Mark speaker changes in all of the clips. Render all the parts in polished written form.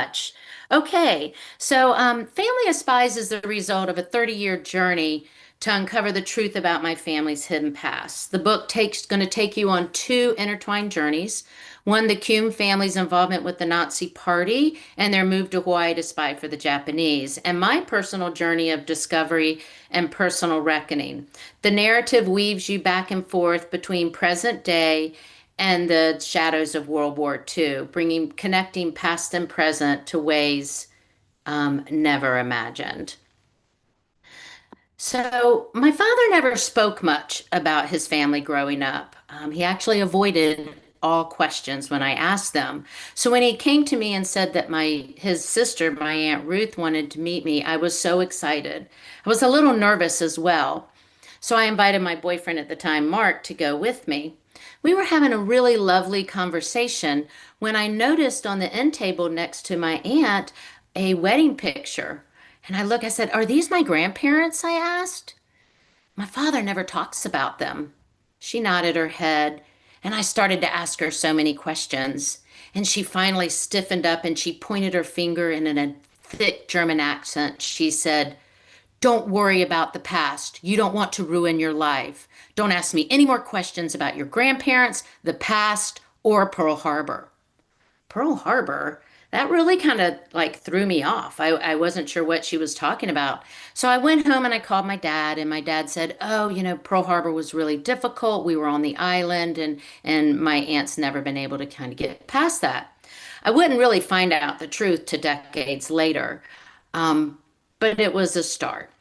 Speaker 1: much. Okay, so Family of Spies is the result of a 30-year journey to uncover the truth about my family's hidden past. The book takes going to take you on two intertwined journeys. One, the Kuehn family's involvement with the Nazi Party and their move to Hawaii to spy for the Japanese, and my personal journey of discovery and personal reckoning. The narrative weaves you back and forth between present day and the shadows of World War II, connecting past and present to ways never imagined. So, my father never spoke much about his family growing up. He actually avoided all questions when I asked them. So when he came to me and said that his sister, my Aunt Ruth, wanted to meet me, I was so excited. I was a little nervous as well. So I invited my boyfriend at the time, Mark, to go with me. We were having a really lovely conversation when I noticed on the end table next to my aunt a wedding picture. And I said, "Are these my grandparents?" I asked. "My father never talks about them." She nodded her head, and I started to ask her so many questions. And she finally stiffened up and she pointed her finger and in a thick German accent, she said, "Don't worry about the past. You don't want to ruin your life. Don't ask me any more questions about your grandparents, the past, or Pearl Harbor." Pearl Harbor? That really kind of like threw me off. I wasn't sure what she was talking about. So I went home and I called my dad, and my dad said, "Oh, Pearl Harbor was really difficult. We were on the island, and my aunt's never been able to kind of get past that." I wouldn't really find out the truth to decades later, but it was a start.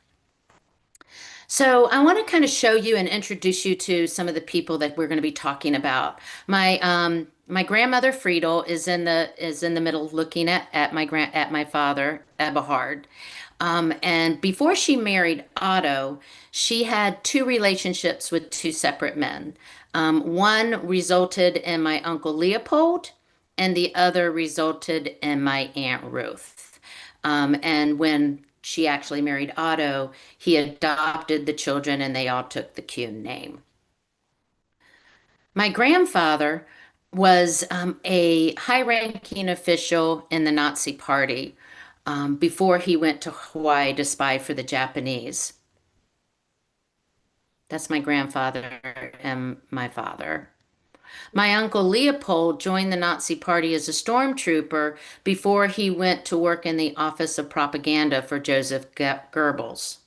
Speaker 1: So I want to kind of show you and introduce you to some of the people that we're going to be talking about. My grandmother Friedel is in the middle looking at my father Eberhard. And before she married Otto, she had two relationships with two separate men. One resulted in my uncle Leopold, and the other resulted in my Aunt Ruth. And when she actually married Otto, he adopted the children and they all took the Kuehn name. My grandfather was a high ranking official in the Nazi Party before he went to Hawaii to spy for the Japanese. That's my grandfather and my father. My uncle Leopold joined the Nazi Party as a stormtrooper before he went to work in the Office of Propaganda for Joseph Goebbels.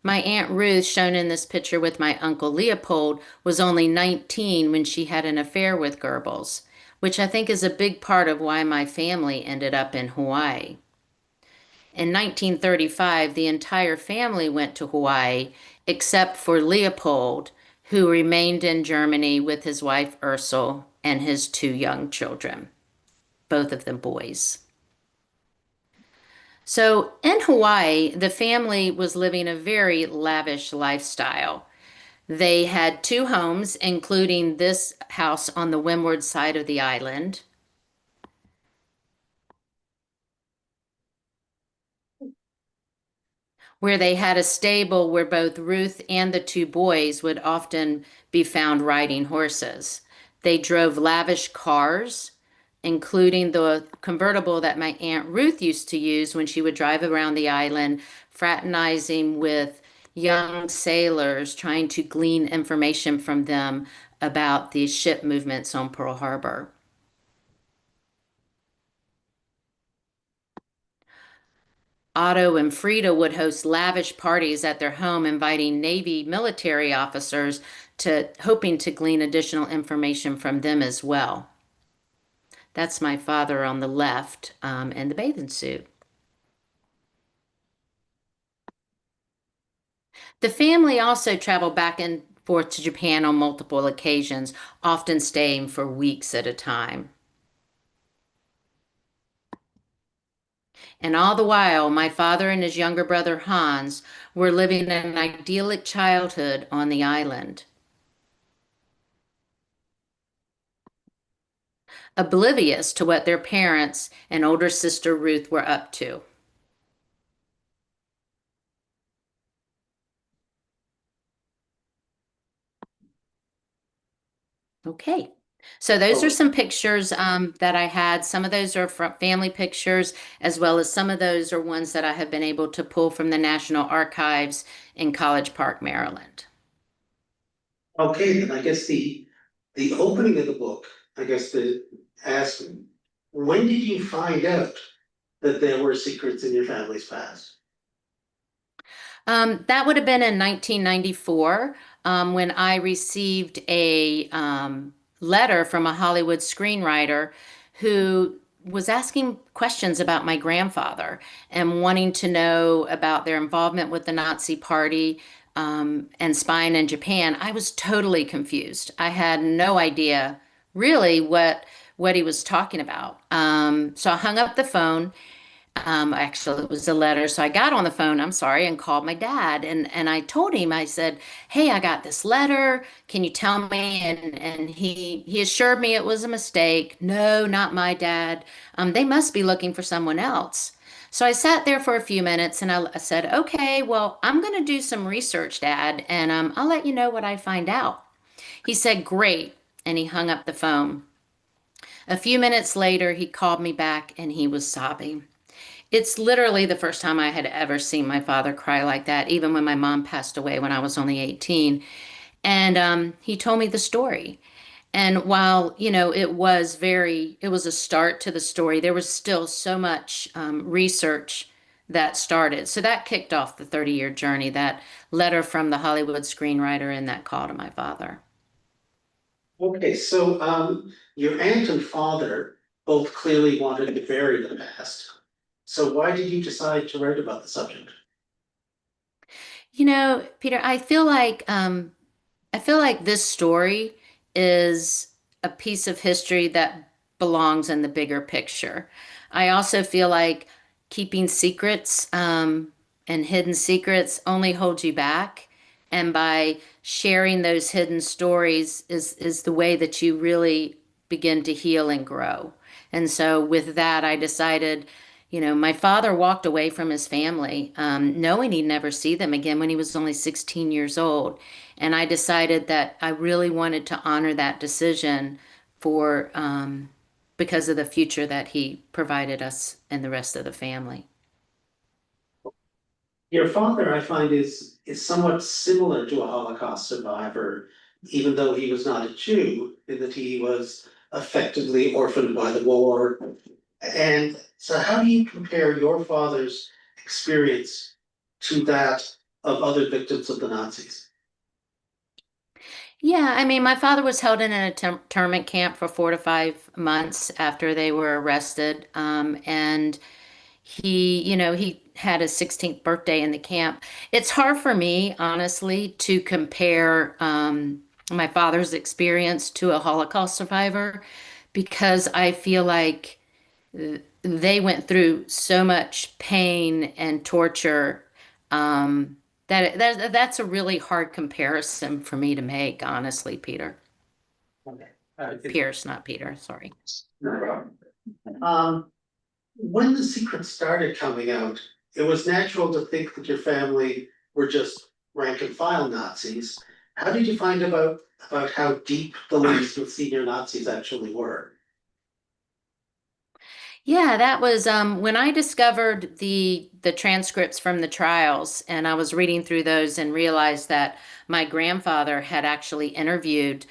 Speaker 1: My Aunt Ruth, shown in this picture with my Uncle Leopold, was only 19 when she had an affair with Goebbels, which I think is a big part of why my family ended up in Hawaii. In 1935, the entire family went to Hawaii except for Leopold, who remained in Germany with his wife Ursel and his two young children, both of them boys. So in Hawaii, the family was living a very lavish lifestyle. They had two homes, including this house on the windward side of the island, where they had a stable where both Ruth and the two boys would often be found riding horses. They drove lavish cars, including the convertible that my Aunt Ruth used to use when she would drive around the island, fraternizing with young sailors, trying to glean information from them about the ship movements on Pearl Harbor. Otto and Frida would host lavish parties at their home, inviting Navy military officers to hoping to glean additional information from them as well. That's my father on the left in the bathing suit. The family also traveled back and forth to Japan on multiple occasions, often staying for weeks at a time. And all the while, my father and his younger brother Hans were living an idyllic childhood on the island, oblivious to what their parents and older sister Ruth were up to. Okay. So those are
Speaker 2: Oh,
Speaker 1: some pictures that I had. Some of those are from family pictures, as well as some of those are ones that I have been able to pull from the National Archives in College Park, Maryland.
Speaker 2: okay, then I guess the opening of the book, I guess the ask, when did you find out that there were secrets in your family's past?
Speaker 1: That would have been in 1994 when I received a letter from a Hollywood screenwriter who was asking questions about my grandfather and wanting to know about their involvement with the Nazi Party and spying in Japan. I was totally confused. I had no idea really what he was talking about. So I hung up the phone. Actually, it was a letter. So I got on the phone, I'm sorry, and called my dad. And I told him, I said, hey, I got this letter. Can you tell me? And he assured me it was a mistake. No, not my dad. They must be looking for someone else. So I sat there for a few minutes and I said, okay, well, I'm going to do some research, Dad, and I'll let you know what I find out. He said, great. And he hung up the phone. A few minutes later, he called me back and he was sobbing. It's literally the first time I had ever seen my father cry like that, even when my mom passed away when I was only 18. And he told me the story. And while, it was a start to the story, there was still so much research that started. So that kicked off the 30-year journey, that letter from the Hollywood screenwriter and that call to my father.
Speaker 2: Okay, so your aunt and father both clearly wanted to bury the past. So why did you decide to write about the subject?
Speaker 1: Peter, I feel like this story is a piece of history that belongs in the bigger picture. I also feel like keeping secrets and hidden secrets only hold you back. And by sharing those hidden stories is the way that you really begin to heal and grow. And so with that, I decided, my father walked away from his family, knowing he'd never see them again when he was only 16 years old. And I decided that I really wanted to honor that decision for because of the future that he provided us and the rest of the family.
Speaker 2: Your father, I find, is somewhat similar to a Holocaust survivor, even though he was not a Jew, in that he was effectively orphaned by the war. And so, how do you compare your father's experience to that of other victims of the Nazis?
Speaker 1: Yeah, I mean, my father was held in an internment camp for 4 to 5 months after they were arrested. And he had his 16th birthday in the camp. It's hard for me, honestly, to compare my father's experience to a Holocaust survivor because I feel like they went through so much pain and torture that's a really hard comparison for me to make, honestly, Peter.
Speaker 2: Okay.
Speaker 1: Pierce, not Peter, sorry.
Speaker 2: No problem. Um, when the secrets started coming out, it was natural to think that your family were just rank and file Nazis. How did you find about how deep the links with senior Nazis actually were?
Speaker 1: Yeah, that was when I discovered the transcripts from the trials, and I was reading through those and realized that my grandfather had actually interviewed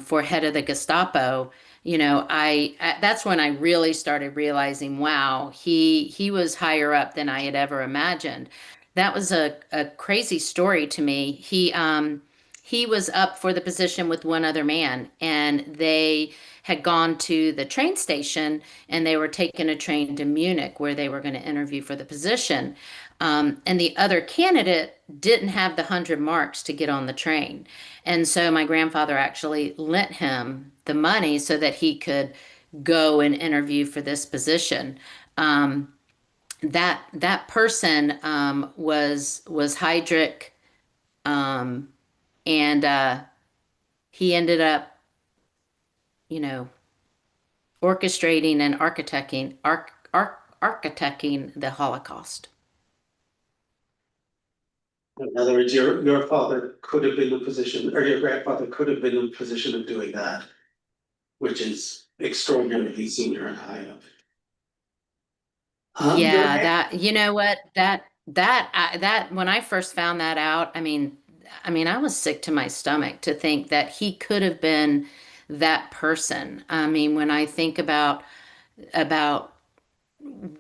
Speaker 1: for head of the Gestapo. That's when I really started realizing, wow, he was higher up than I had ever imagined. That was a crazy story to me. He was up for the position with one other man, and they had gone to the train station and they were taking a train to Munich where they were going to interview for the position. And the other candidate didn't have the 100 marks to get on the train. And so my grandfather actually lent him the money so that he could go and interview for this position. That person was Heydrich, um, and he ended up, you know, orchestrating and architecting the Holocaust.
Speaker 2: In other words, your father could have been in a position, or your grandfather could have been in a position of doing that. which is extraordinarily senior and high up. Your
Speaker 1: Yeah, that you know what that when I first found that out, I mean, I was sick to my stomach to think that he could have been that person. I mean, when I think about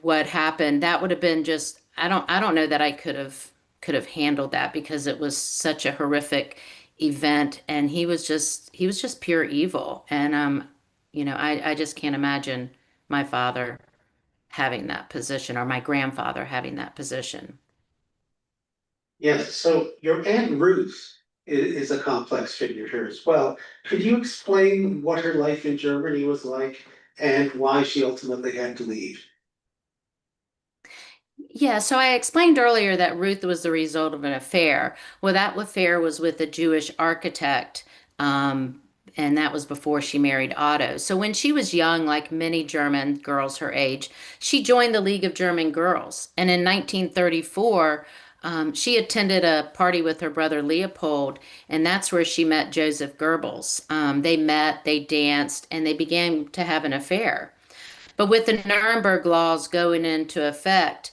Speaker 1: what happened, that would have been just I don't know that I could have handled that because it was such a horrific event and he was just pure evil. And I just can't imagine my father having that position or my grandfather having that position.
Speaker 2: Yes, so your Aunt Ruth is a complex figure here as well. Could you explain what her life in Germany was like and why she ultimately had to leave?
Speaker 1: Yeah, so I explained earlier that Ruth was the result of an affair. Well, that affair was with a Jewish architect, um, and that was before she married Otto. So when she was young, like many German girls her age, she joined the League of German Girls. And in 1934, she attended a party with her brother Leopold, and that's where she met Joseph Goebbels. They met, they danced, and they began to have an affair. But with the Nuremberg laws going into effect,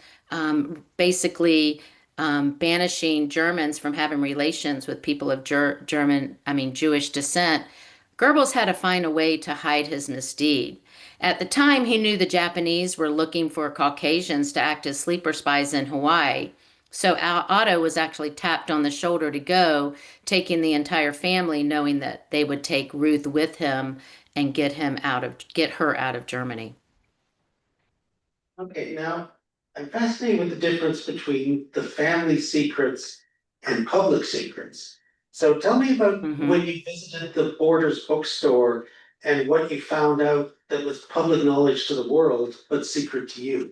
Speaker 1: basically banishing Germans from having relations with people of Jewish descent, Goebbels had to find a way to hide his misdeed. At the time, he knew the Japanese were looking for Caucasians to act as sleeper spies in Hawaii. So Otto was actually tapped on the shoulder to go, taking the entire family, knowing that they would take Ruth with him and get her out of Germany.
Speaker 2: Okay, now I'm fascinated with the difference between the family secrets and public secrets. So tell me about when
Speaker 1: Hmm.
Speaker 2: you visited the Borders bookstore and what you found out that was public knowledge to the world, but secret to you.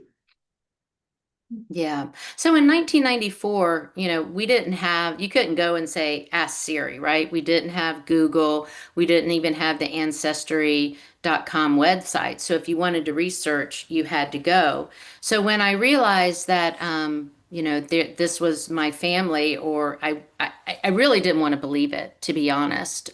Speaker 1: Yeah. So in 1994, we didn't you couldn't go and say, ask Siri, right? We didn't have Google. We didn't even have the Ancestry.com website. So if you wanted to research, you had to go. So when I realized that, this was my family, or I really didn't want to believe it, to be honest.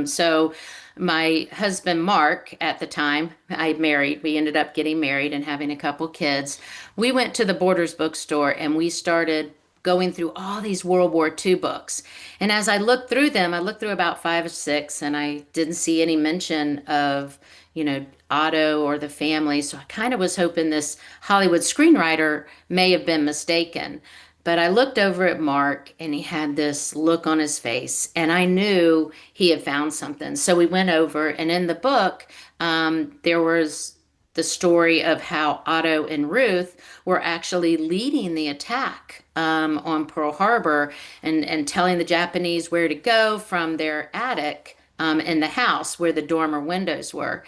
Speaker 1: So my husband, Mark, at the time, we ended up getting married and having a couple kids. We went to the Borders bookstore and we started going through all these World War II books. And as I looked through them, I looked through about five or six and I didn't see any mention of, Otto or the family. So I kind of was hoping this Hollywood screenwriter may have been mistaken. But I looked over at Mark and he had this look on his face, and I knew he had found something. So we went over, and in the book, there was the story of how Otto and Ruth were actually leading the attack on Pearl Harbor and telling the Japanese where to go from their attic in the house where the dormer windows were.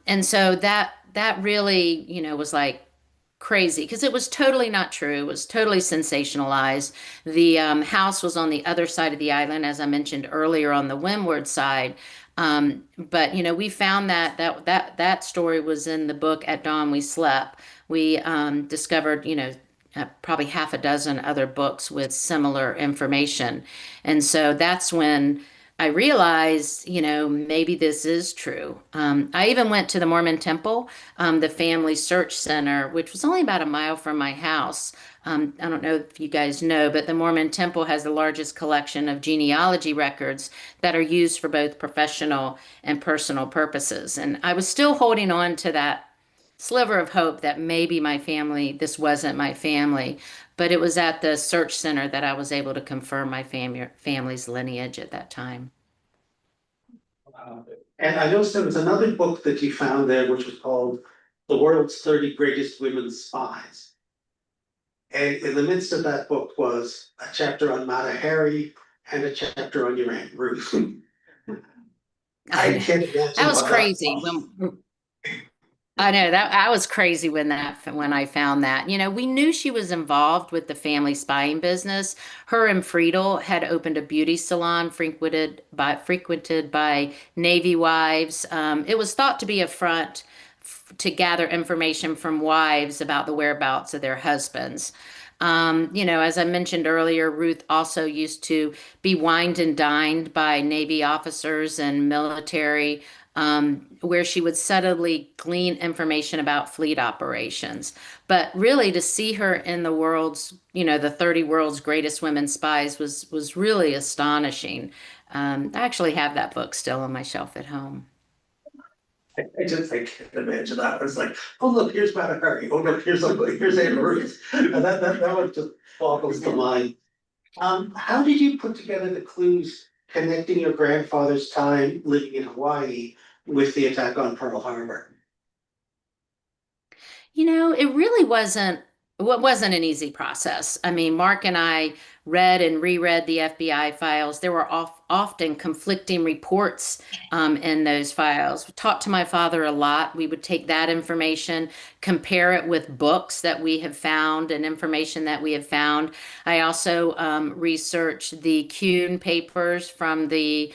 Speaker 1: And so that really, was like crazy because it was totally not true. It was totally sensationalized. The house was on the other side of the island, as I mentioned earlier, on the windward side. But we found that story was in the book At Dawn We Slept. We discovered, probably half a dozen other books with similar information, and so that's when I realized, maybe this is true. I even went to the Mormon Temple, the Family Search Center, which was only about a mile from my house. I don't know if you guys know, but the Mormon Temple has the largest collection of genealogy records that are used for both professional and personal purposes. And I was still holding on to that sliver of hope that maybe this wasn't my family. But it was at the search center that I was able to confirm my family's lineage at that time.
Speaker 2: Uh, and I noticed there was another book that you found there, which was called The World's 30 Greatest Women Spies. And in the midst of that book was a chapter on Mata Hari and a chapter on your Aunt Ruth.
Speaker 1: I
Speaker 2: I
Speaker 1: know.
Speaker 2: can't
Speaker 1: That
Speaker 2: imagine
Speaker 1: was
Speaker 2: what that
Speaker 1: crazy
Speaker 2: was.
Speaker 1: when I know that I was crazy when I found that. We knew she was involved with the family spying business. Her and Friedel had opened a beauty salon frequented by Navy wives. It was thought to be a front to gather information from wives about the whereabouts of their husbands. As I mentioned earlier, Ruth also used to be wined and dined by Navy officers and military where she would subtly glean information about fleet operations. But really, to see her in the world's, the 30 world's greatest women spies was really astonishing. I actually have that book still on my shelf at home.
Speaker 2: I can't imagine that. It's like, oh, look, here's Mata Hari. Oh, look, here's Aunt Ruth. And that one just boggles the mind. How did you put together the clues connecting your grandfather's time living in Hawaii with the attack on Pearl Harbor?
Speaker 1: It really wasn't an easy process. I mean, Mark and I read and reread the FBI files. There were often conflicting reports in those files. Talked to my father a lot. We would take that information, compare it with books that we have found and information that we have found. I also researched the Kuehn papers from the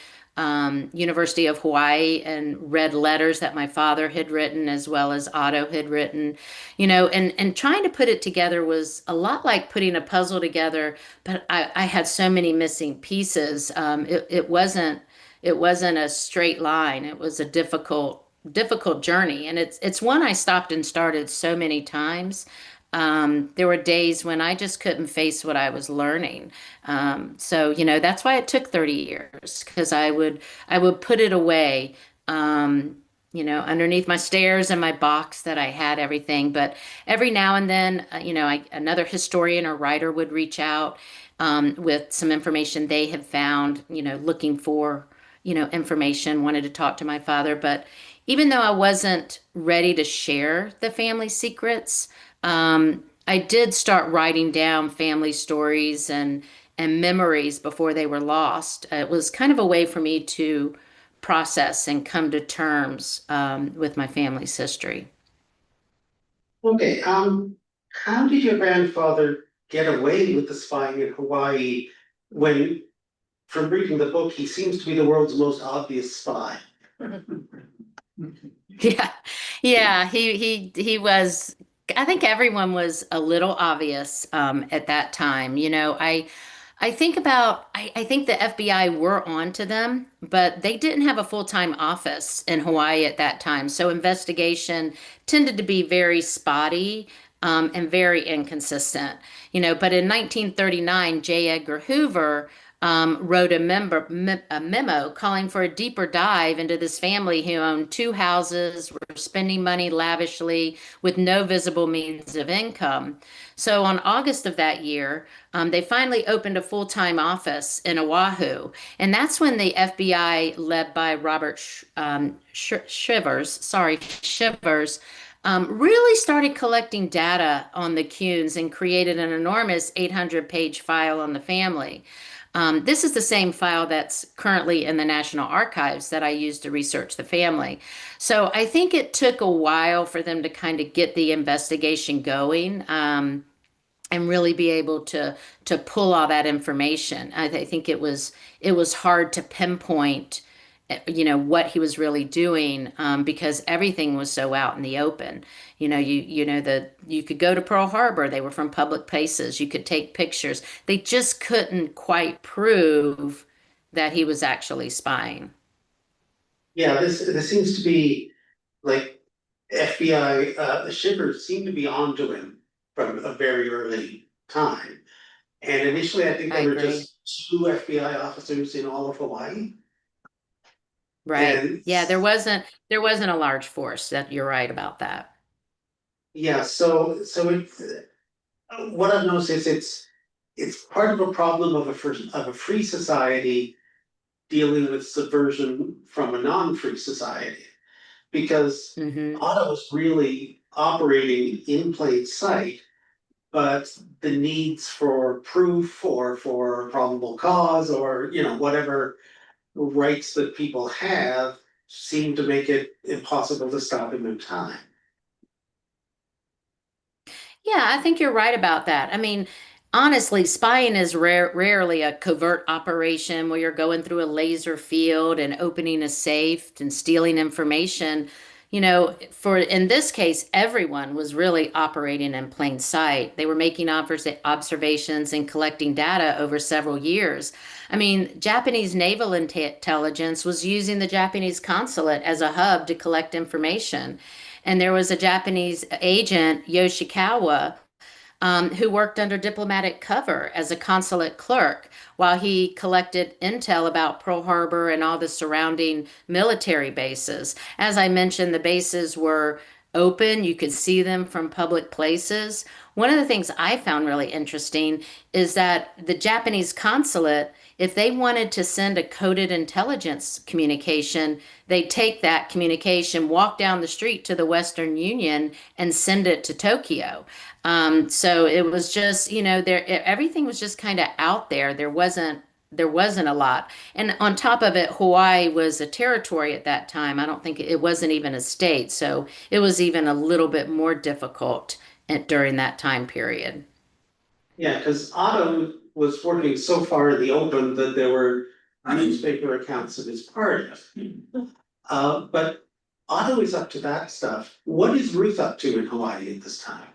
Speaker 1: University of Hawaii and read letters that my father had written as well as Otto had written, and trying to put it together was a lot like putting a puzzle together, but I had so many missing pieces. It wasn't a straight line. It was a difficult journey, and it's one I stopped and started so many times. There were days when I just couldn't face what I was learning. So, that's why it took 30 years because I would put it away, underneath my stairs and my box that I had everything. But every now and then, another historian or writer would reach out with some information they had found, looking for, information, wanted to talk to my father. But even though I wasn't ready to share the family secrets, I did start writing down family stories and memories before they were lost. It was kind of a way for me to process and come to terms with my family's history.
Speaker 2: Okay, how did your grandfather get away with the spying in Hawaii when, from reading the book, he seems to be the world's most obvious spy?
Speaker 1: Yeah, yeah, he was. I think everyone was a little obvious at that time. I think the FBI were on to them, but they didn't have a full-time office in Hawaii at that time. So investigation tended to be very spotty and very inconsistent. But in 1939, J Edgar Hoover wrote a memo calling for a deeper dive into this family who owned two houses, were spending money lavishly with no visible means of income. So on August of that year, they finally opened a full-time office in Oahu, and that's when the FBI, led by Robert Shivers, really started collecting data on the Kuhns and created an enormous 800-page file on the family. This is the same file that's currently in the National Archives that I used to research the family. So I think it took a while for them to kind of get the investigation going. And really be able to pull all that information. I think it was hard to pinpoint, what he was really doing because everything was so out in the open. You could go to Pearl Harbor. They were from public places. You could take pictures. They just couldn't quite prove that he was actually spying.
Speaker 2: Yeah, this seems to be like FBI, the Shivers seem to be onto him from a very early time. And initially, I think
Speaker 1: I
Speaker 2: there were
Speaker 1: agree.
Speaker 2: just two FBI officers in all of Hawaii.
Speaker 1: Right.
Speaker 2: And
Speaker 1: Yeah, there wasn't a large force. That you're right about that.
Speaker 2: yeah, what I've noticed is it's part of a problem of a free society dealing with subversion from a non-free society. Because
Speaker 1: Hmm.
Speaker 2: Otto's really operating in plain sight, but the needs for proof or for probable cause or whatever rights that people have seem to make it impossible to stop him in time.
Speaker 1: Yeah, I think you're right about that. I mean, honestly, spying is rarely a covert operation where you're going through a laser field and opening a safe and stealing information. for in this case, everyone was really operating in plain sight. They were making observations and collecting data over several years. I mean, Japanese naval intelligence was using the Japanese consulate as a hub to collect information. And there was a Japanese agent, Yoshikawa, who worked under diplomatic cover as a consulate clerk while he collected intel about Pearl Harbor and all the surrounding military bases. As I mentioned, the bases were open, you could see them from public places. One of the things I found really interesting is that the Japanese consulate, if they wanted to send a coded intelligence communication, they'd take that communication, walk down the street to the Western Union, and send it to Tokyo. So it was just, everything was just kind of out there. There wasn't a lot. And on top of it, Hawaii was a territory at that time. I don't think it wasn't even a state. So it was even a little bit more difficult during that time period.
Speaker 2: Yeah, because Otto was working so far in the open that there were newspaper accounts of his party. But Otto is up to that stuff. What is Ruth up to in Hawaii at this time?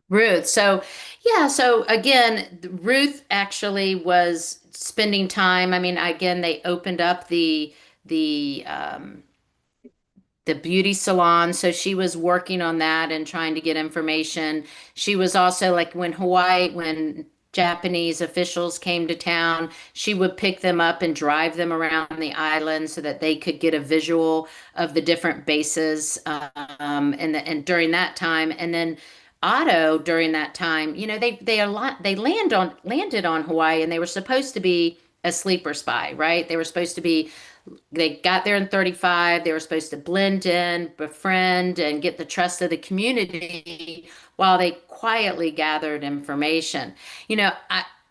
Speaker 1: Ruth. So, yeah, so again, Ruth actually was spending time. I mean, again, they opened up the beauty salon. So she was working on that and trying to get information. She was also like when Japanese officials came to town, she would pick them up and drive them around the island so that they could get a visual of the different bases. And during that time, and then Otto during that time, they landed on Hawaii and they were supposed to be a sleeper spy, right? They got there in 35. They were supposed to blend in, befriend, and get the trust of the community while they quietly gathered information.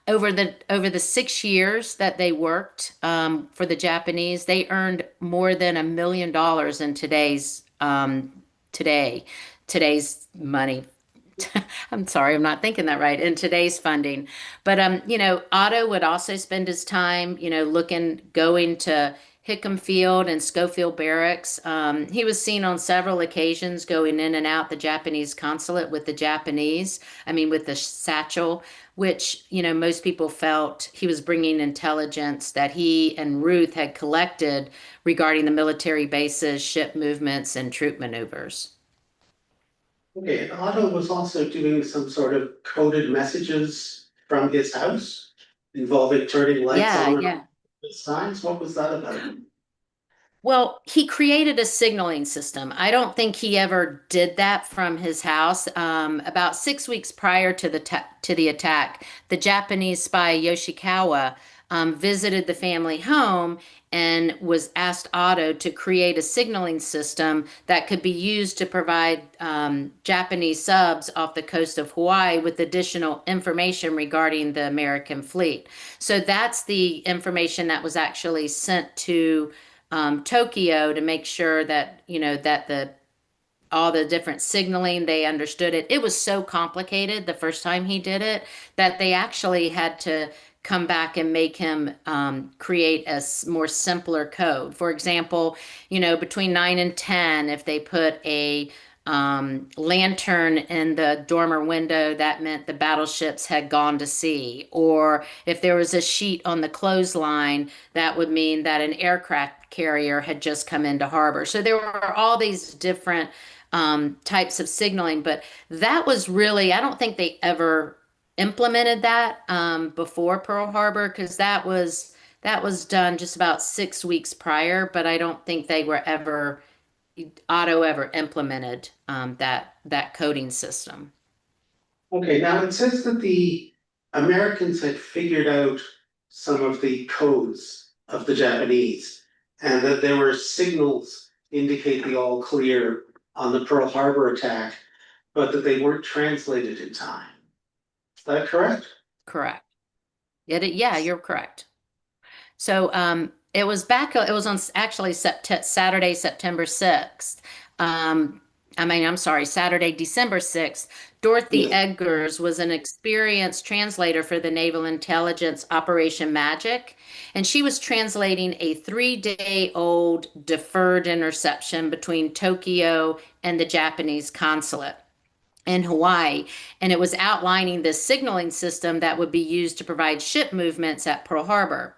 Speaker 1: Over the 6 years that they worked for the Japanese, they earned more than $1 million in today today's money. I'm sorry, I'm not thinking that right in today's funding. But Otto would also spend his time, going to Hickam Field and Schofield Barracks. He was seen on several occasions going in and out the Japanese consulate with the Japanese, I mean, with the satchel, which, most people felt he was bringing intelligence that he and Ruth had collected regarding the military bases, ship movements, and troop maneuvers.
Speaker 2: Okay, and Otto was also doing some sort of coded messages from his house involving turning lights
Speaker 1: Yeah,
Speaker 2: on and off
Speaker 1: yeah.
Speaker 2: with signs. What was that about?
Speaker 1: Well, he created a signaling system. I don't think he ever did that from his house. About 6 weeks prior to the attack, the Japanese spy Yoshikawa visited the family home and was asked Otto to create a signaling system that could be used to provide Japanese subs off the coast of Hawaii with additional information regarding the American fleet. So that's the information that was actually sent to Tokyo to make sure that that the all the different signaling they understood it. It was so complicated the first time he did it that they actually had to come back and make him create a more simpler code. For example, between 9 and 10, if they put a lantern in the dormer window, that meant the battleships had gone to sea. Or if there was a sheet on the clothesline, that would mean that an aircraft carrier had just come into harbor. So there were all these different types of signaling, but that was really, I don't think they ever implemented that before Pearl Harbor because that was done just about 6 weeks prior, but I don't think they were ever Otto ever implemented that coding system.
Speaker 2: Okay, now it says that the Americans had figured out some of the codes of the Japanese and that there were signals to indicate the all clear on the Pearl Harbor attack, but that they weren't translated in time. Is that correct?
Speaker 1: Correct. Yeah, you're correct. So it was on actually Saturday, September 6th. I'm sorry, Saturday, December 6th, Dorothy
Speaker 2: Yeah.
Speaker 1: Edgars was an experienced translator for the Naval Intelligence Operation Magic, and she was translating a 3-day old deferred interception between Tokyo and the Japanese consulate in Hawaii. And it was outlining the signaling system that would be used to provide ship movements at Pearl Harbor.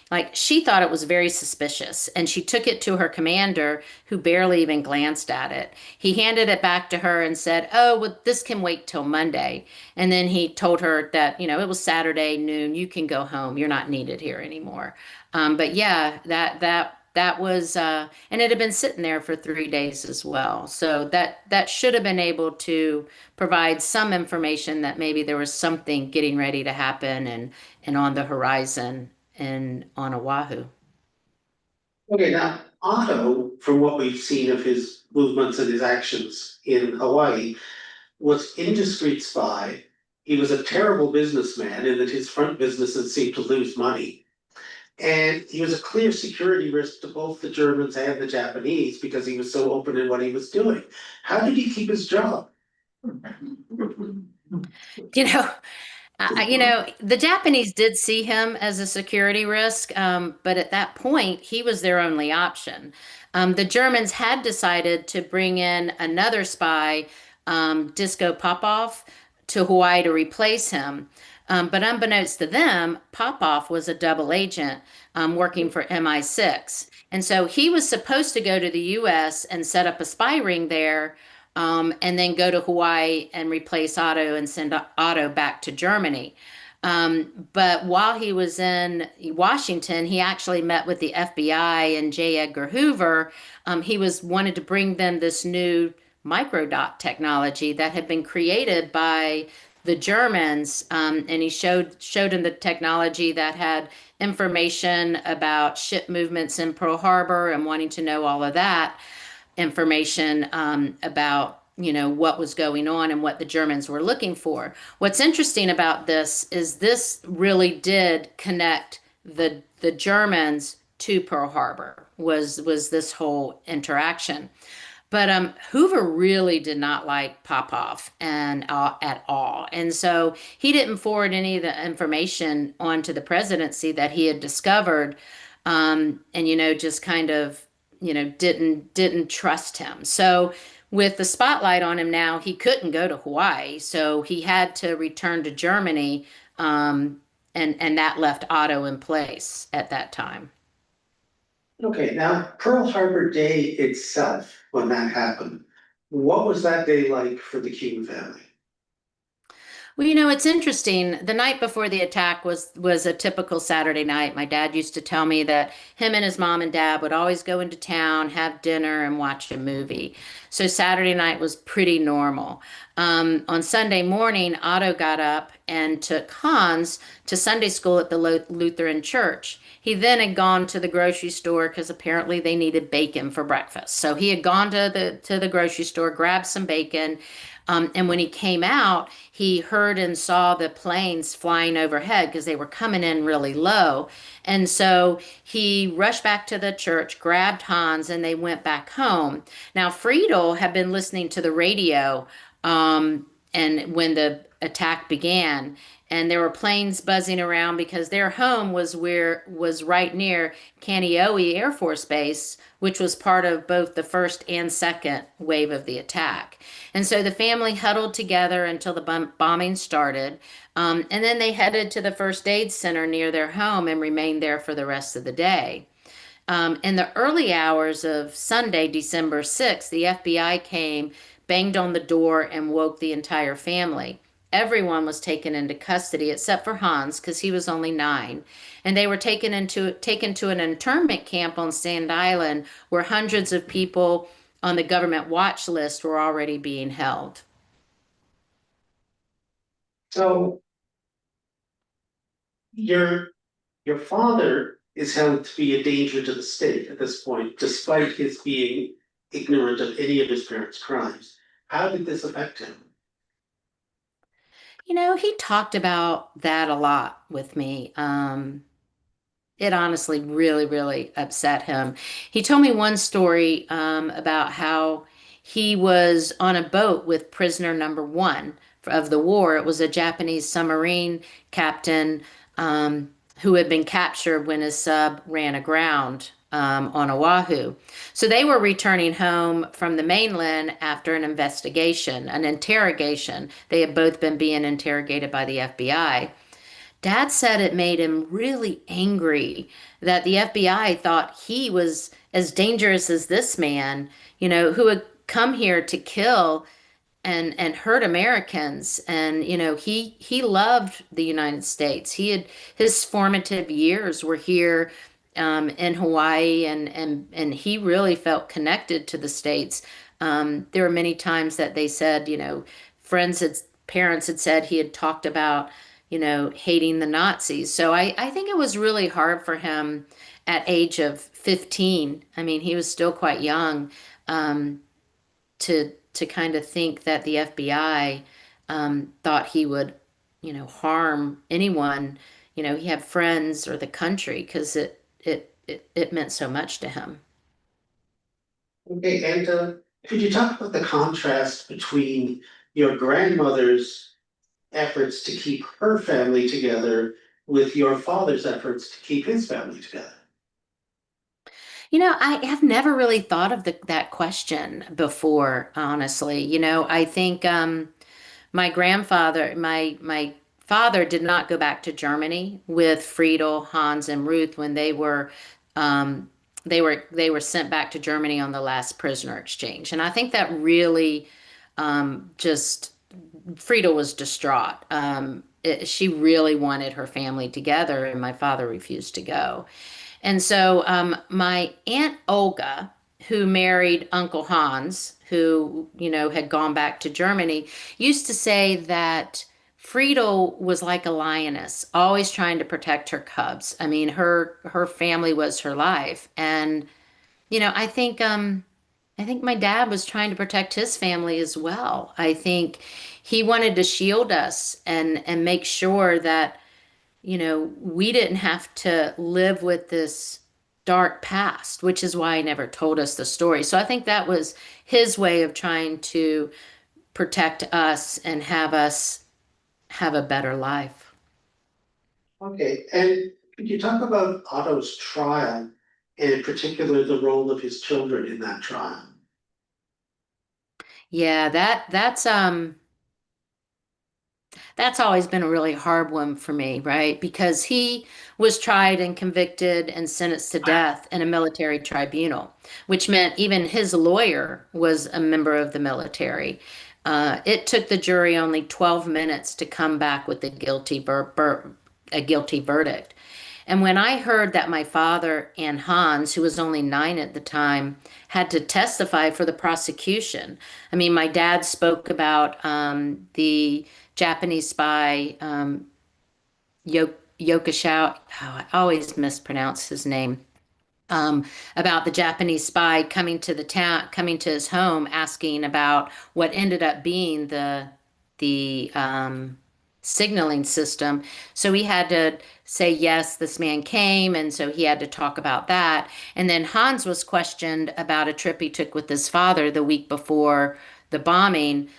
Speaker 1: Like she thought it was very suspicious, and she took it to her commander, who barely even glanced at it. He handed it back to her and said, "Oh, well, this can wait till Monday." And then he told her that, it was Saturday noon. You can go home. You're not needed here anymore. But yeah, that was, and it had been sitting there for 3 days as well. So that should have been able to provide some information that maybe there was something getting ready to happen and on the horizon and on Oahu.
Speaker 2: Okay, now Otto, from what we've seen of his movements and his actions in Hawaii, was indiscreet spy. He was a terrible businessman in that his front businesses seemed to lose money. And he was a clear security risk to both the Germans and the Japanese because he was so open in what he was doing. How did he keep his job?
Speaker 1: You know, the Japanese did see him as a security risk, but at that point, he was their only option. The Germans had decided to bring in another spy, Disco Popoff, to Hawaii to replace him. But unbeknownst to them, Popoff was a double agent working for MI6. And so he was supposed to go to the US and set up a spy ring there, and then go to Hawaii and replace Otto and send Otto back to Germany. But while he was in Washington, he actually met with the FBI and J Edgar Hoover. He was wanted to bring them this new microdot technology that had been created by the Germans, and he showed him the technology that had information about ship movements in Pearl Harbor and wanting to know all of that information about what was going on and what the Germans were looking for. What's interesting about this is this really did connect the Germans to Pearl Harbor was this whole interaction. But Hoover really did not like Popoff and at all, and so he didn't forward any of the information onto the presidency that he had discovered, and just kind of didn't trust him. So with the spotlight on him now, he couldn't go to Hawaii, so he had to return to Germany, and that left Otto in place at that time.
Speaker 2: Okay, now Pearl Harbor Day itself, when that happened, what was that day like for the Kuehn family?
Speaker 1: Well, it's interesting. The night before the attack was a typical Saturday night. My dad used to tell me that him and his mom and dad would always go into town, have dinner, and watch a movie. So Saturday night was pretty normal. On Sunday morning, Otto got up and took Hans to Sunday school at the Lutheran church. He then had gone to the grocery store because apparently they needed bacon for breakfast. So he had gone to the grocery store, grabbed some bacon, and when he came out, he heard and saw the planes flying overhead because they were coming in really low. And so he rushed back to the church, grabbed Hans, and they went back home. Now, Friedel had been listening to the radio, and when the attack began, and there were planes buzzing around because their home was right near Kaneohe Air Force Base, which was part of both the first and second wave of the attack. And so the family huddled together until the bombing started, and then they headed to the first aid center near their home and remained there for the rest of the day. In the early hours of Sunday, December 6th, the FBI came, banged on the door, and woke the entire family. Everyone was taken into custody except for Hans because he was only 9, and they were taken to an internment camp on Sand Island where hundreds of people on the government watch list were already being held.
Speaker 2: So your your father is held to be a danger to the state at this point, despite his being ignorant of any of his parents' crimes. How did this affect him?
Speaker 1: He talked about that a lot with me. it honestly really, really upset him. He told me one story about how he was on a boat with prisoner number one of the war. It was a Japanese submarine captain who had been captured when his sub ran aground on Oahu. So they were returning home from the mainland after an investigation, an interrogation. They had both been being interrogated by the FBI. Dad said it made him really angry that the FBI thought he was as dangerous as this man, who had come here to kill and hurt Americans. And he loved the United States. His formative years were here in Hawaii, and he really felt connected to the States. There were many times that they said, friends had parents had said he had talked about, hating the Nazis. So I think it was really hard for him at age of 15. I mean, he was still quite young. To kind of think that the FBI thought he would, harm anyone, he had friends or the country because it meant so much to him.
Speaker 2: Okay, and could you talk about the contrast between your grandmother's efforts to keep her family together with your father's efforts to keep his family together?
Speaker 1: I have never really thought of that question before, honestly. I think my father did not go back to Germany with Friedel, Hans, and Ruth when um, they were sent back to Germany on the last prisoner exchange, and I think that really just Friedel was distraught. She really wanted her family together, and my father refused to go. And so my Aunt Olga, who married Uncle Hans, who, had gone back to Germany, used to say that Friedel was like a lioness, always trying to protect her cubs. I mean, her family was her life. And, I think my dad was trying to protect his family as well. I think he wanted to shield us and make sure that we didn't have to live with this dark past, which is why he never told us the story. So I think that was his way of trying to protect us and have us have a better life.
Speaker 2: Okay, and could you talk about Otto's trial, and in particular the role of his children in that trial?
Speaker 1: Yeah, that's always been a really hard one for me, right? Because he was tried and convicted and sentenced to death in a military tribunal, which meant even his lawyer was a member of the military. It took the jury only 12 minutes to come back with a guilty verdict. And when I heard that my father and Hans, who was only 9 at the time, had to testify for the prosecution, I mean, my dad spoke about the Japanese spy, Yokashao, oh, I always mispronounce his name, about the Japanese spy coming to his home, asking about what ended up being the signaling system. So he had to say yes, this man came, and so he had to talk about that. And then Hans was questioned about a trip he took with his father the week before the bombing,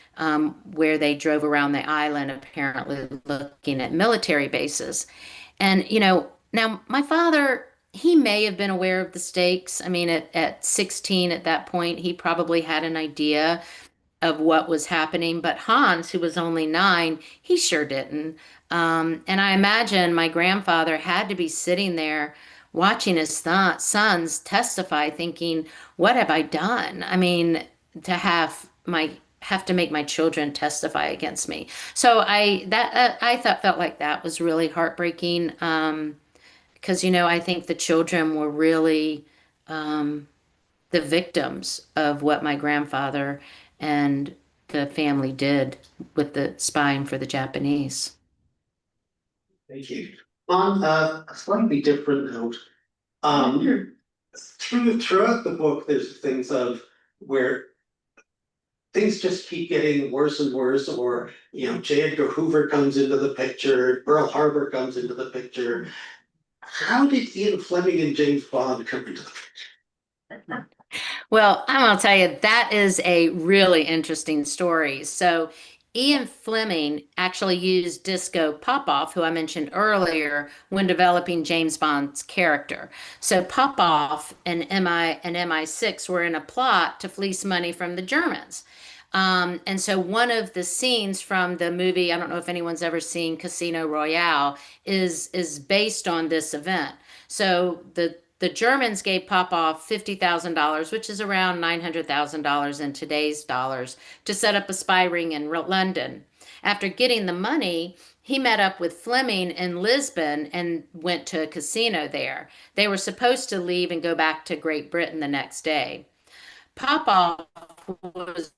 Speaker 1: where they drove around the island, apparently looking at military bases. And, now my father, he may have been aware of the stakes. I mean, at 16 at that point, he probably had an idea of what was happening. But Hans, who was only 9, he sure didn't. And I imagine my grandfather had to be sitting there watching his sons testify, thinking, "What have I done?" I mean, to have to make my children testify against me. So I thought felt like that was really heartbreaking. Because I think the children were really the victims of what my grandfather and the family did with the spying for the Japanese.
Speaker 2: Thank you. On a slightly different note, throughout the book, there's things of where things just keep getting worse and worse, or J Edgar Hoover comes into the picture, Pearl Harbor comes into the picture. How did Ian Fleming and James Bond come into the
Speaker 1: Well, I'm going to tell you, that is a really interesting story. So, Ian Fleming actually used Disco Popoff, who I mentioned earlier, when developing James Bond's character. So, Popoff and MI6 were in a plot to fleece money from the Germans. And so, one of the scenes from the movie, I don't know if anyone's ever seen Casino Royale, is based on this event. So, the Germans gave Popoff $50,000, which is around $900,000 in today's dollars, to set up a spy ring in London. After getting the money, he met up with Fleming in Lisbon and went to a casino there. They were supposed to leave and go back to Great Britain the next day. Popoff was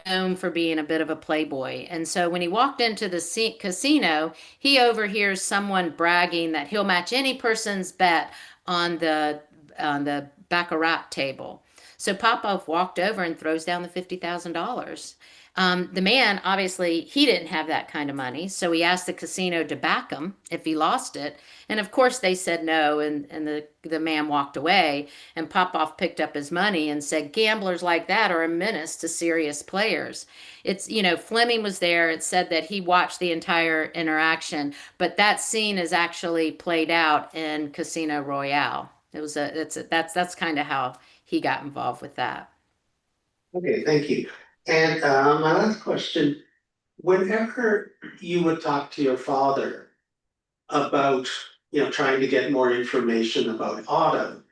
Speaker 1: known for being a bit of a playboy. And so when he walked into the casino, he overhears someone bragging that he'll match any person's bet on the baccarat table. So Popoff walked over and throws down the $50,000. The man, obviously, he didn't have that kind of money, so he asked the casino to back him if he lost it. And of course, they said no, and the man walked away. And Popoff picked up his money and said, "Gamblers like that are a menace to serious players." Fleming was there. It said that he watched the entire interaction, but that scene is actually played out in Casino Royale. That's kind of how he got involved with that.
Speaker 2: Okay, thank you. And my last question, whenever you would talk to your father about, trying to get more information about Otto,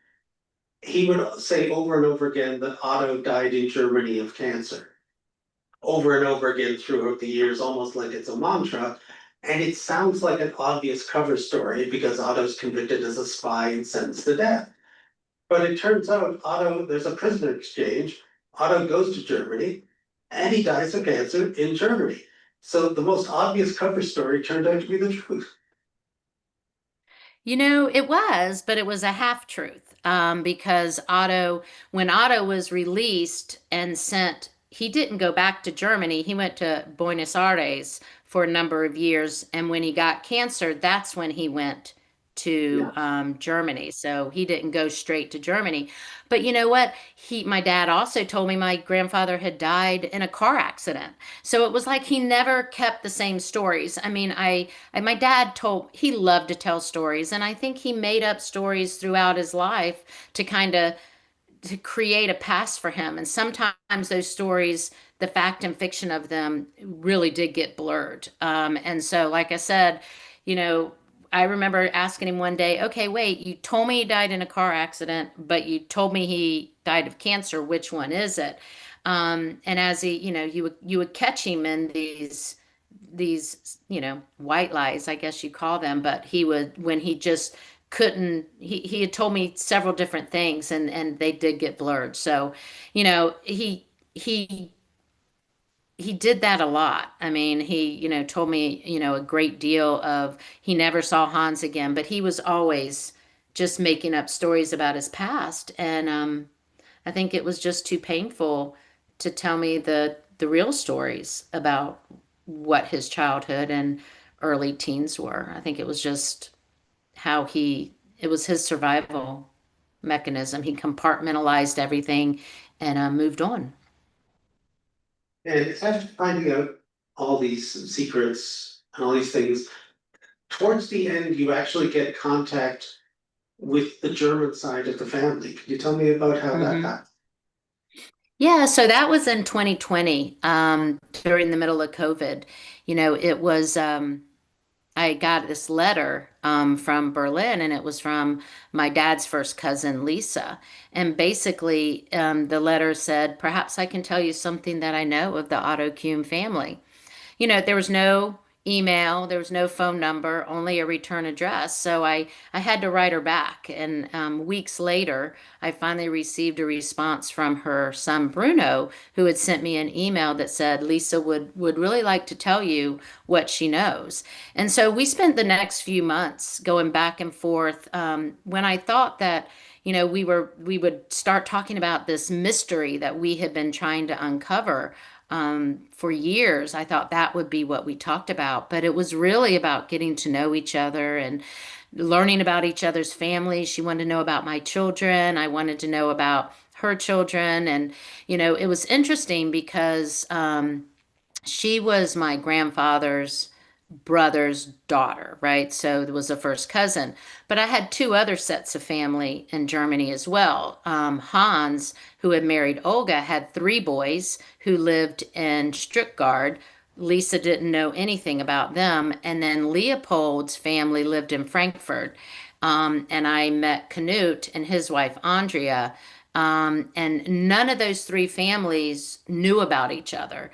Speaker 2: he would say over and over again that Otto died in Germany of cancer. Over and over again throughout the years, almost like it's a mantra. And it sounds like an obvious cover story because Otto's convicted as a spy and sentenced to death. But it turns out Otto, there's a prisoner exchange. Otto goes to Germany and he dies of cancer in Germany. So the most obvious cover story turned out to be the truth.
Speaker 1: It was, but it was a half truth because when Otto was released and sent, he didn't go back to Germany. He went to Buenos Aires for a number of years. And when he got cancer, that's when he went to
Speaker 2: Yeah.
Speaker 1: Germany. So he didn't go straight to Germany. But you know what? My dad also told me my grandfather had died in a car accident. So it was like he never kept the same stories. I mean, my dad he loved to tell stories, and I think he made up stories throughout his life to kind of to create a past for him. And sometimes those stories, the fact and fiction of them really did get blurred. And so, like I said, you know, I remember asking him one day, okay, wait, you told me he died in a car accident, but you told me he died of cancer. Which one is it? And as you would catch him in these white lies, I guess you call them, but he would, when he just couldn't, he had told me several different things, and they did get blurred. So, he he did that a lot. I mean, he, told me, a great deal of he never saw Hans again, but he was always just making up stories about his past. And I think it was just too painful to tell me the real stories about what his childhood and early teens were. I think it was just it was his survival mechanism. He compartmentalized everything and moved on.
Speaker 2: And after finding out all these secrets and all these things, towards the end, you actually get contact with the German side of the family. Can you tell me about how that
Speaker 1: Hmm.
Speaker 2: happened?
Speaker 1: Yeah, so that was in 2020, during the middle of COVID. It was I got this letter from Berlin, and it was from my dad's first cousin, Lisa. And basically, the letter said, "Perhaps I can tell you something that I know of the Otto Kuehn family." There was no email, there was no phone number, only a return address. So I had to write her back. And weeks later, I finally received a response from her son Bruno, who had sent me an email that said Lisa would really like to tell you what she knows. And so we spent the next few months going back and forth. When I thought that we would start talking about this mystery that we had been trying to uncover for years. I thought that would be what we talked about, but it was really about getting to know each other and learning about each other's families. She wanted to know about my children. I wanted to know about her children. And, it was interesting because she was my grandfather's brother's daughter, right? So it was a first cousin. But I had two other sets of family in Germany as well. Hans, who had married Olga, had three boys who lived in Stuttgart. Lisa didn't know anything about them. And then Leopold's family lived in Frankfurt. And I met Knut and his wife, Andrea. And none of those three families knew about each other.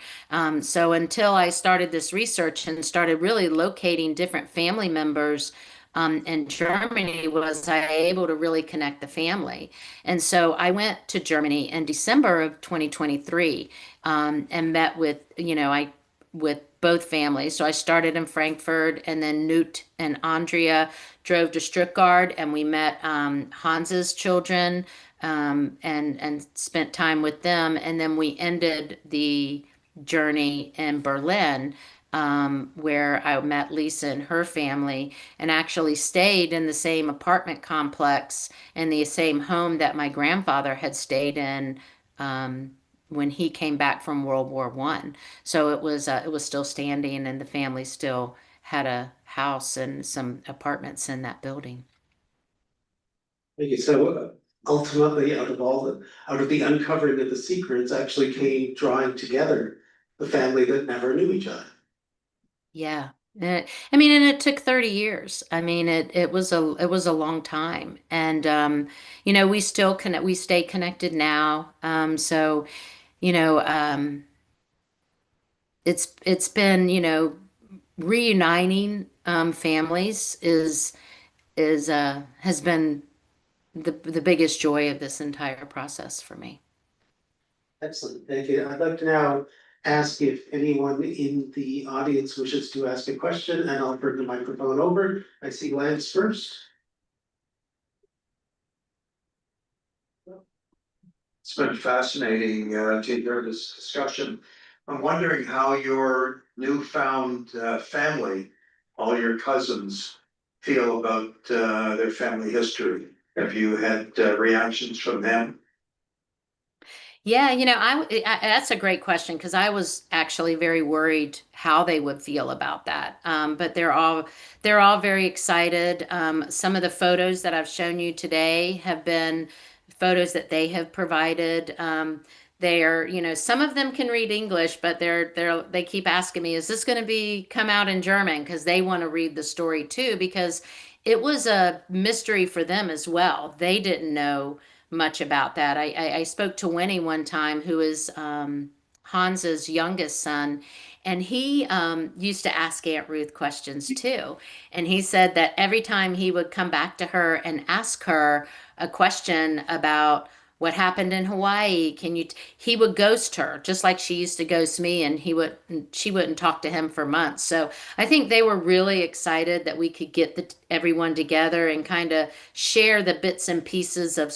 Speaker 1: So until I started this research and started really locating different family members in Germany, was I able to really connect the family. And so I went to Germany in December of 2023 and met with, with both families. So I started in Frankfurt, and then Newt and Andrea drove to Stuttgart, and we met Hans's children and spent time with them. And then we ended the journey in Berlin, where I met Lisa and her family, and actually stayed in the same apartment complex in the same home that my grandfather had stayed in um, when he came back from World War I. So it was still standing, and the family still had a house and some apartments in that building.
Speaker 2: Thank you. So ultimately, out of the uncovering of the secrets, actually came drawing together the family that never knew each other.
Speaker 1: Yeah. I mean, and it took 30 years. I mean, it was a long time. And we stay connected now. So, you know, it's been, reuniting families is has been the biggest joy of this entire process for me.
Speaker 2: Excellent, thank you. I'd like to now ask if anyone in the audience wishes to ask a question, and I'll bring the microphone over. I see Lance first.
Speaker 3: It's been fascinating to hear this discussion. I'm wondering how your newfound family, all your cousins, feel about their family history. Have you had reactions from them?
Speaker 1: Yeah, that's a great question because I was actually very worried how they would feel about that. But they're all very excited. Some of the photos that I've shown you today have been photos that they have provided. They are, some of them can read English, but they keep asking me, is this going to be come out in German? Because they want to read the story too, because it was a mystery for them as well. They didn't know much about that. I spoke to Winnie one time, who is Hans's youngest son, and he used to ask Aunt Ruth questions too. And he said that every time he would come back to her and ask her a question about what happened in Hawaii, he would ghost her just like she used to ghost me, and she wouldn't talk to him for months. So I think they were really excited that we could get everyone together and kind of share the bits and pieces of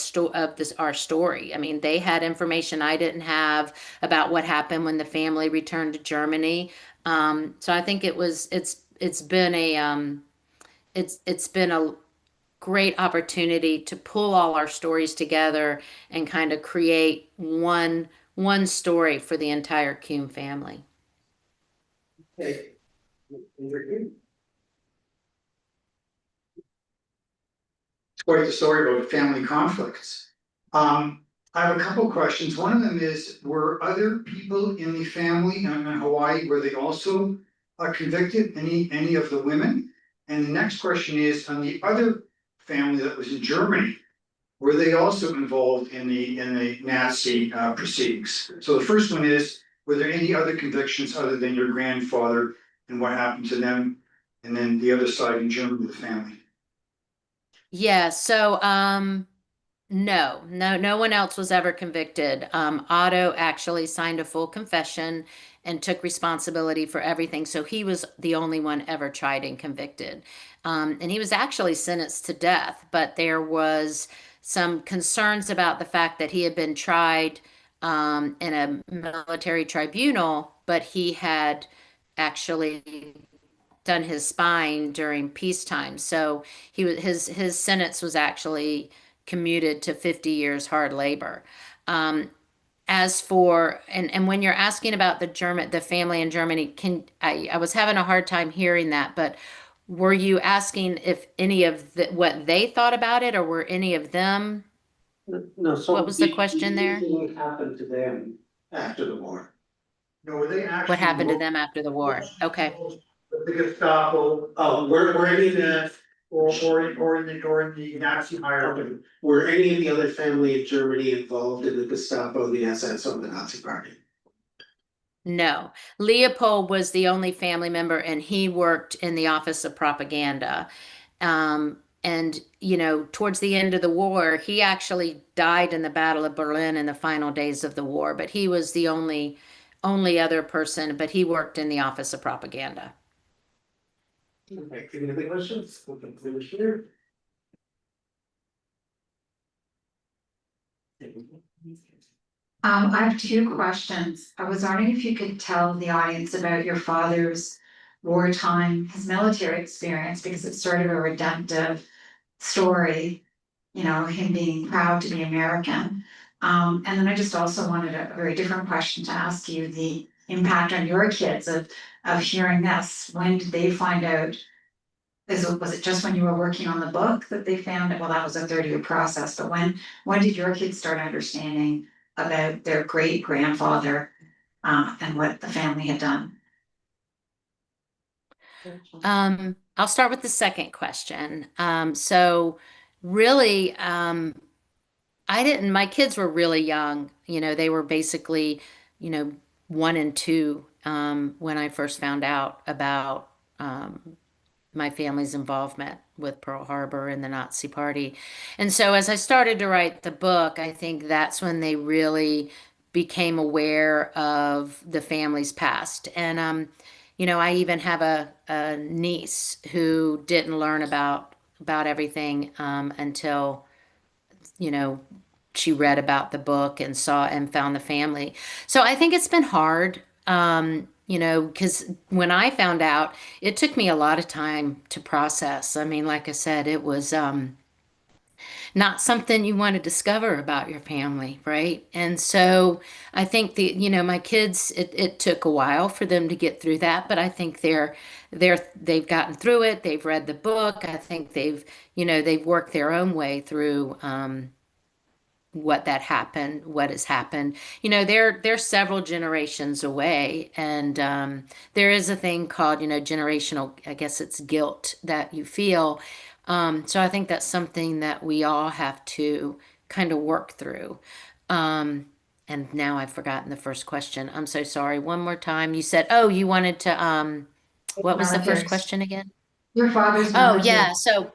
Speaker 1: this our story. I mean, they had information I didn't have about what happened when the family returned to Germany. So I think it's been a great opportunity to pull all our stories together and kind of create one story for the entire Kuehn family.
Speaker 2: Okay.
Speaker 4: It's quite the story about family conflicts. I have a couple of questions. One of them is, were other people in the family in Hawaii, were they also convicted, any of the women? And the next question is, on the other family that was in Germany, were they also involved in the Nazi proceedings? So the first one is, were there any other convictions other than your grandfather and what happened to them? And then the other side in Germany, the family.
Speaker 1: Yeah, so no one else was ever convicted. Otto actually signed a full confession and took responsibility for everything. So he was the only one ever tried and convicted. And he was actually sentenced to death, but there was some concerns about the fact that he had been tried in a military tribunal, but he had actually done his spine during peacetime. So his sentence was actually commuted to 50 years hard labor. Um, as for and when you're asking about the family in Germany, I was having a hard time hearing that, but were you asking if any of what they thought about it, or were any of them?
Speaker 2: No,
Speaker 1: What
Speaker 2: so
Speaker 1: was the question there?
Speaker 2: what happened to them after the war?
Speaker 4: No, were they
Speaker 1: What
Speaker 4: actually
Speaker 1: happened to
Speaker 4: involved
Speaker 1: them after the war? Okay.
Speaker 4: with the Gestapo,
Speaker 2: Oh, were any of the,
Speaker 4: or in the Nazi hierarchy?
Speaker 2: okay, were any of the other family in Germany involved in the Gestapo, the SS, or the Nazi Party?
Speaker 1: No, Leopold was the only family member, and he worked in the Office of Propaganda. And, towards the end of the war, he actually died in the Battle of Berlin in the final days of the war, but he was the only other person, but he worked in the Office of Propaganda.
Speaker 2: Okay, any other questions? We can finish here.
Speaker 5: I have two questions. I was wondering if you could tell the audience about your father's wartime, his military experience, because it's sort of a redemptive story, him being proud to be American. And then I just also wanted a very different question to ask you, the impact on your kids of hearing this. When did they find out? Was it just when you were working on the book that they found it? Well, that was a 30-year process, but when did your kids start understanding about their great grandfather, and what the family had done?
Speaker 1: I'll start with the second question. So really, my kids were really young. They were basically, you know, 1 and 2, when I first found out about, my family's involvement with Pearl Harbor and the Nazi Party. And so as I started to write the book, I think that's when they really became aware of the family's past. And, I even have a niece who didn't learn about everything, until, you know, she read about the book and saw and found the family. So I think it's been hard, because when I found out, it took me a lot of time to process. I mean, like I said, it was not something you want to discover about your family, right? And so I think my kids, it took a while for them to get through that, but I think they've gotten through it. They've read the book. I think they've worked their own way through, what has happened. They're several generations away, and there is a thing called, generational, I guess it's guilt that you feel. So I think that's something that we all have to kind of work through. And now I've forgotten the first question. I'm so sorry. One more time. You said, oh, you wanted to, what was the first
Speaker 5: Military.
Speaker 1: question again?
Speaker 5: Your father's
Speaker 1: Oh,
Speaker 5: military.
Speaker 1: yeah. So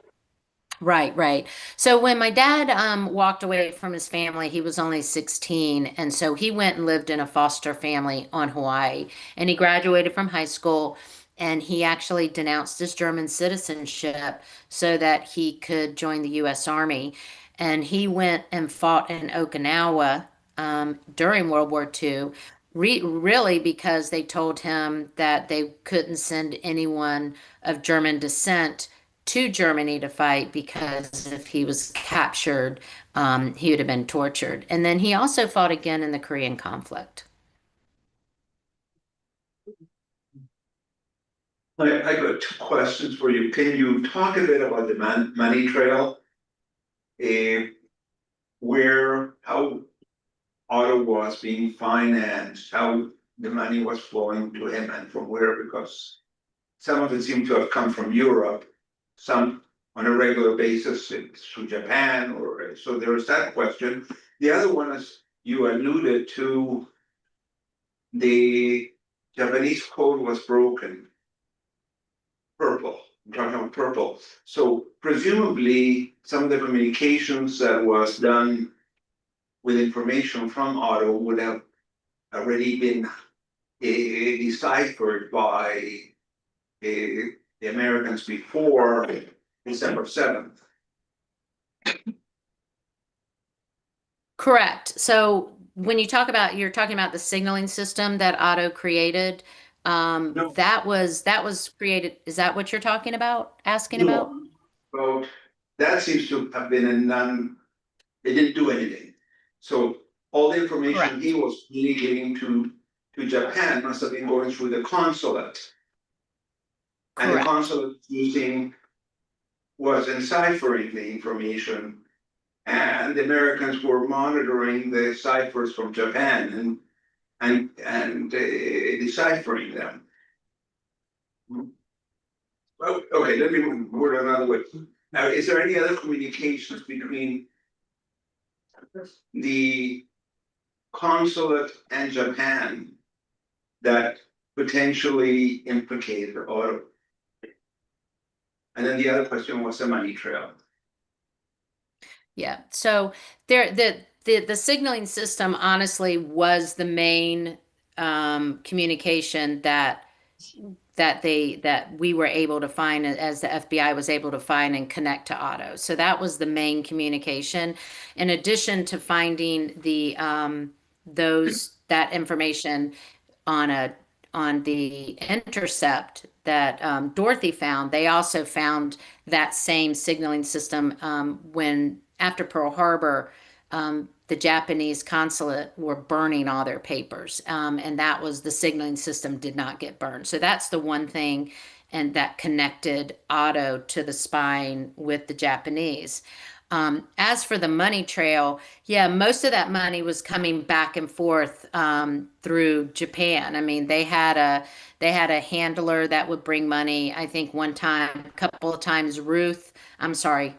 Speaker 1: right, right. So when my dad walked away from his family, he was only 16, and so he went and lived in a foster family on Hawaii. And he graduated from high school, and he actually denounced his German citizenship so that he could join the U.S. Army. And he went and fought in Okinawa, during World War II, really because they told him that they couldn't send anyone of German descent to Germany to fight, because if he was captured, he would have been tortured. And then he also fought again in the Korean conflict.
Speaker 3: I got two questions for you. Can you talk a bit about the money trail? eh, how Otto was being financed, how the money was flowing to him and from where, because some of it seemed to have come from Europe, some on a regular basis it's through Japan, or so there's that question. The other one is you alluded to the Japanese code was broken. Purple, I'm talking about purple. So presumably some of the communications that was done with information from Otto would have already been deciphered by the Americans before December 7th.
Speaker 1: Correct. So when you're talking about the signaling system that Otto created,
Speaker 3: No.
Speaker 1: That was created. Is that what you're talking about, asking about?
Speaker 3: No, well, that seems to have been a they didn't do anything. So all the information he
Speaker 1: Correct.
Speaker 3: was communicating to Japan must have been going through the consulate. And the
Speaker 1: Correct.
Speaker 3: consulate was deciphering the information. And the Americans were monitoring the ciphers from Japan and deciphering them. Well, okay, let me word it another way. Now, is there any other communications between the consulate and Japan that potentially implicate Otto? And then the other question was the money trail.
Speaker 1: Yeah. So the signaling system honestly was the main communication that we were able to find, as the FBI was able to find and connect to Otto. So that was the main communication. In addition to finding the that information on the intercept that Dorothy found, they also found that same signaling system when after Pearl Harbor. The Japanese consulate were burning all their papers, and that was the signaling system did not get burned. So that's the one thing, and that connected Otto to the spying with the Japanese. As for the money trail, yeah, most of that money was coming back and forth through Japan. I mean, they had a handler that would bring money. I think one time, a couple of times,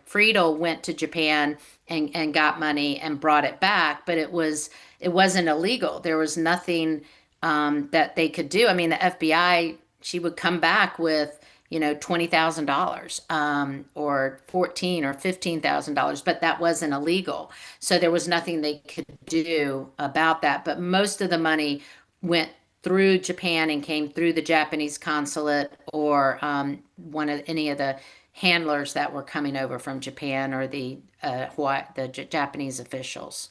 Speaker 1: Friedel went to Japan and got money and brought it back, but it wasn't illegal. There was nothing that they could do. I mean, the FBI, she would come back with $20,000 or 14 or $15,000, but that wasn't illegal. So there was nothing they could do about that. But most of the money went through Japan and came through the Japanese consulate or any of the handlers that were coming over from Japan or the Japanese officials.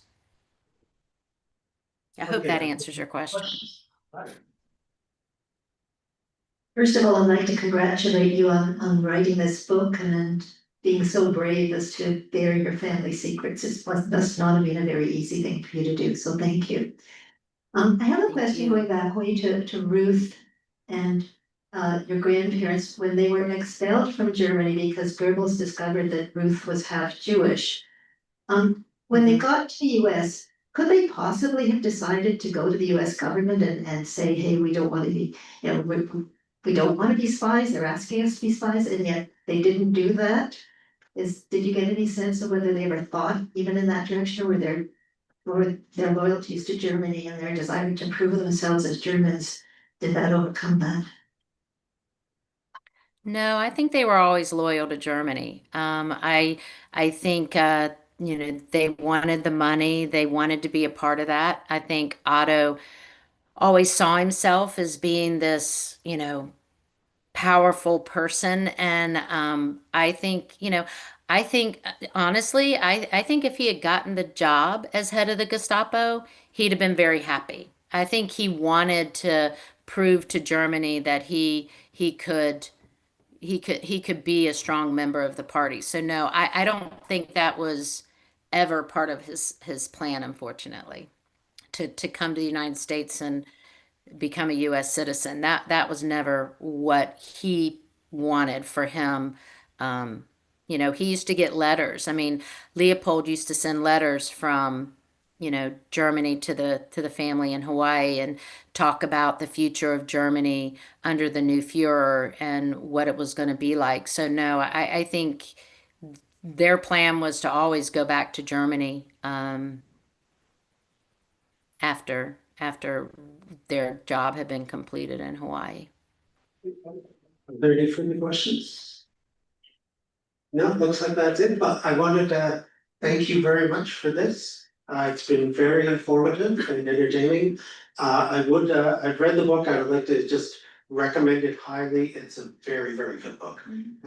Speaker 1: I hope that
Speaker 2: Okay.
Speaker 1: answers your question.
Speaker 6: First of all, I'd like to congratulate you on writing this book and being so brave as to bear your family secrets. Must not have been a very easy thing for you to do, so thank you. I have a
Speaker 1: Thank
Speaker 6: question
Speaker 1: you.
Speaker 6: going back way to Ruth and your grandparents when they were expelled from Germany because Goebbels discovered that Ruth was half Jewish. When they got to the US, could they possibly have decided to go to the US government and say, hey, we don't want to be, we don't want to be spies, they're asking us to be spies, and yet they didn't do that? Did you get any sense of whether they ever thought even in that direction, or their loyalties to Germany and their desire to prove themselves as Germans, did that overcome that?
Speaker 1: No, I think they were always loyal to Germany. I think they wanted the money, they wanted to be a part of that. I think Otto always saw himself as being this, powerful person, and I think honestly, I think if he had gotten the job as head of the Gestapo, he'd have been very happy. I think he wanted to prove to Germany that he could be a strong member of the party. So no, I don't think that was ever part of his plan, unfortunately, to come to the United States and become a U.S. citizen. That was never what he wanted for him. He used to get letters. I mean, Leopold used to send letters from, Germany to the family in Hawaii and talk about the future of Germany under the new Führer and what it was going to be like. So no, I think their plan was to always go back to Germany after their job had been completed in Hawaii.
Speaker 2: Are there any further questions? No, looks like that's it, but I wanted to thank you very much for this. It's been very informative and entertaining. I've read the book. I would like to just recommend it highly. It's a very, very good book.